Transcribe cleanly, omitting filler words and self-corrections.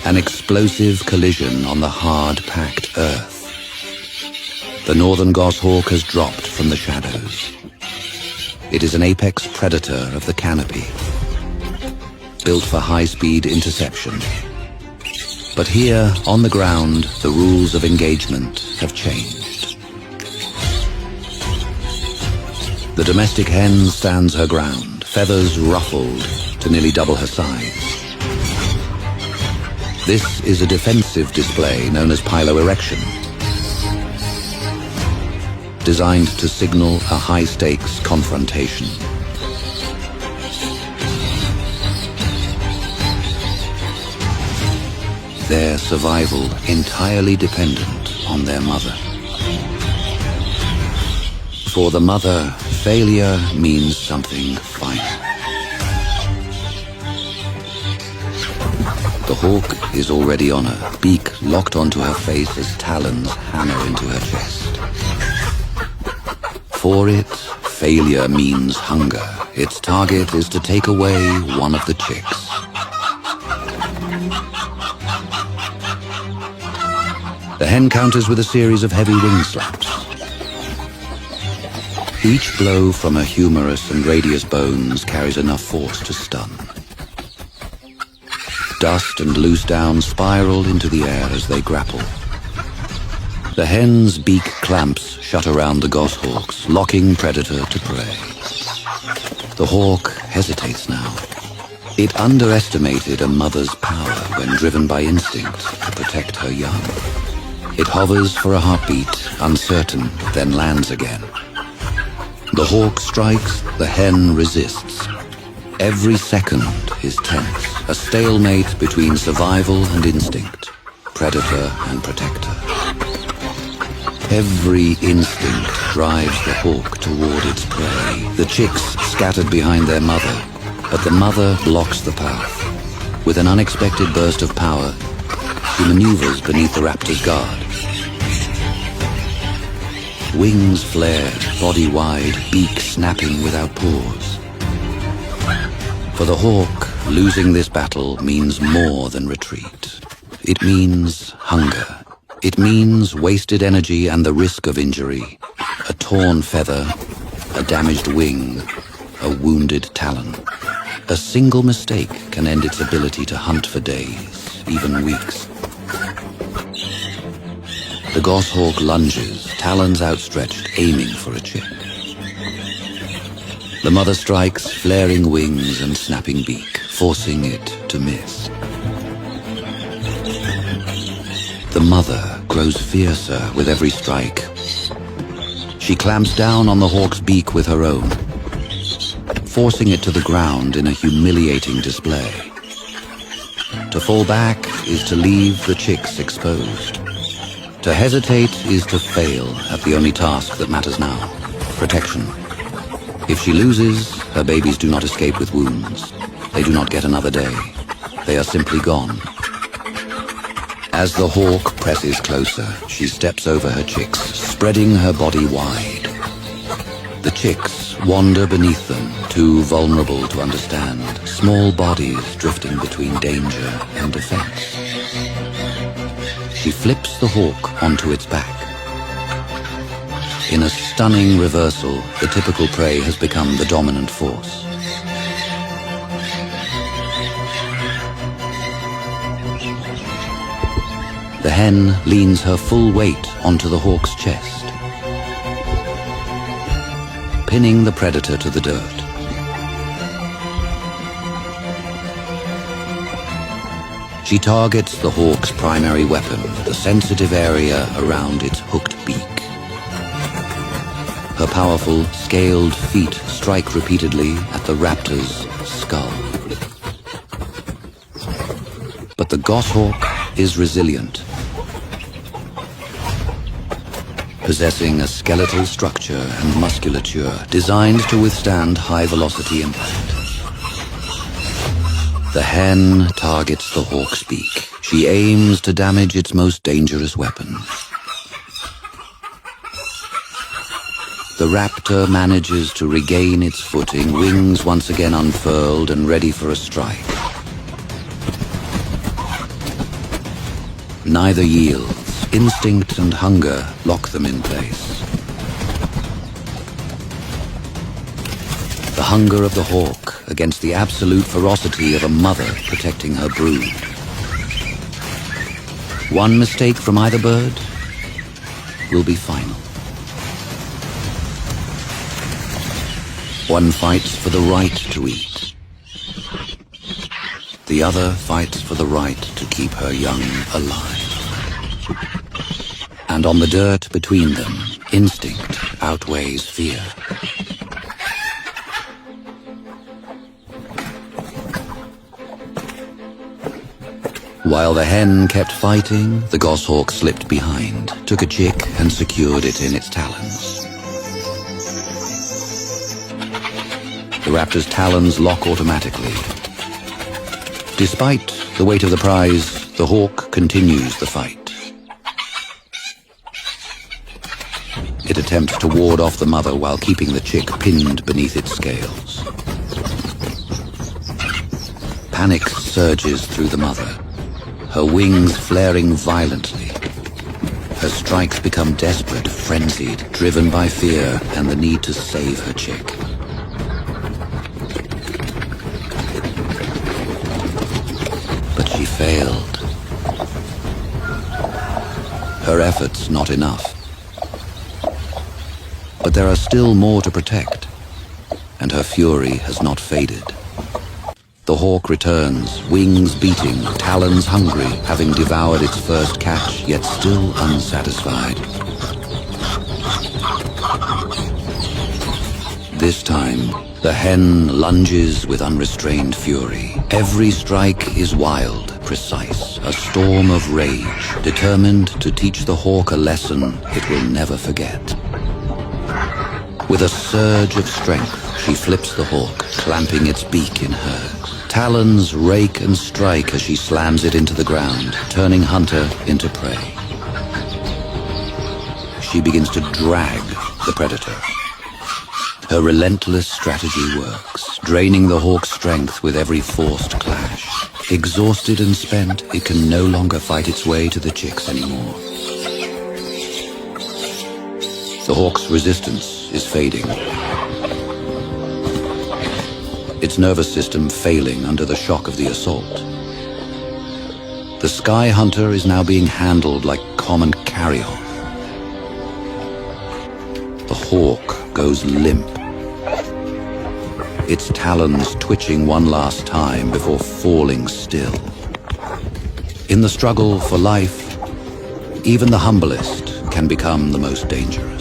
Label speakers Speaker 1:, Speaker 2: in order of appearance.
Speaker 1: An explosive collision on the hard-packed earth. The northern goshawk has dropped from the shadows. It is an apex predator of the canopy, built for high-speed interception. But here, on the ground, the rules of engagement have changed. The domestic hen stands her ground, feathers ruffled to nearly double her size. This is a defensive display known as piloerection, designed to signal a high-stakes confrontation. Their survival entirely dependent on their mother. For the mother, failure means something final. The hawk is already on her, beak locked onto her face as talons hammer into her chest. For it, failure means hunger. Its target is to take away one of the chicks. The hen counters with a series of heavy wing slaps. Each blow from her humerus and radius bones carries enough force to stun. Dust and loose down spiral into the air as they grapple. The hen's beak clamps shut around the goshawks, locking predator to prey. The hawk hesitates now. It underestimated a mother's power when driven by instinct to protect her young. It hovers for a heartbeat, uncertain, then lands again. The hawk strikes, the hen resists. Every second is tense, a stalemate between survival and instinct, predator and protector. Every instinct drives the hawk toward its prey. The chicks scattered behind their mother, but the mother blocks the path. With an unexpected burst of power, she maneuvers beneath the raptor's guard. Wings flared, body wide, beak snapping without pause. For the hawk, losing this battle means more than retreat. It means hunger. It means wasted energy and the risk of injury. A torn feather, a damaged wing, a wounded talon. A single mistake can end its ability to hunt for days, even weeks. The goshawk lunges, talons outstretched, aiming for a chick. The mother strikes, flaring wings and snapping beak, forcing it to miss. The mother grows fiercer with every strike. She clamps down on the hawk's beak with her own, forcing it to the ground in a humiliating display. To fall back is to leave the chicks exposed. To hesitate is to fail at the only task that matters now, protection. If she loses, her babies do not escape with wounds. They do not get another day. They are simply gone. As the hawk presses closer, she steps over her chicks, spreading her body wide. The chicks wander beneath them, too vulnerable to understand, small bodies drifting between danger and defense. She flips the hawk onto its back. In a stunning reversal, the typical prey has become the dominant force. The hen leans her full weight onto the hawk's chest, pinning the predator to the dirt. She targets the hawk's primary weapon, the sensitive area around its hooked beak. Her powerful, scaled feet strike repeatedly at the raptor's skull. But the goshawk is resilient, possessing a skeletal structure and musculature designed to withstand high-velocity impact. The hen targets the hawk's beak. She aims to damage its most dangerous weapon. The raptor manages to regain its footing, wings once again unfurled and ready for a strike. Neither yields. Instinct and hunger lock them in place. The hunger of the hawk against the absolute ferocity of a mother protecting her brood. One mistake from either bird will be final. One fights for the right to eat. The other fights for the right to keep her young alive. And on the dirt between them, instinct outweighs fear. While the hen kept fighting, the goshawk slipped behind, took a chick and secured it in its talons. The raptor's talons lock automatically. Despite the weight of the prize, the hawk continues the fight. It attempts to ward off the mother while keeping the chick pinned beneath its scales. Panic surges through the mother, her wings flaring violently. Her strikes become desperate, frenzied, driven by fear and the need to save her chick. But she failed. Her efforts not enough. But there are still more to protect, and her fury has not faded. The hawk returns, wings beating, talons hungry, having devoured its first catch, yet still unsatisfied. This time, the hen lunges with unrestrained fury. Every strike is wild, precise, a storm of rage, determined to teach the hawk a lesson it will never forget. With a surge of strength, she flips the hawk, clamping its beak in hers. Talons rake and strike as she slams it into the ground, turning hunter into prey. She begins to drag the predator. Her relentless strategy works, draining the hawk's strength with every forced clash. Exhausted and spent, it can no longer fight its way to the chicks anymore. The hawk's resistance is fading. Its nervous system failing under the shock of the assault. The sky hunter is now being handled like common carrion. The hawk goes limp, its talons twitching one last time before falling still. In the struggle for life, even the humblest can become the most dangerous.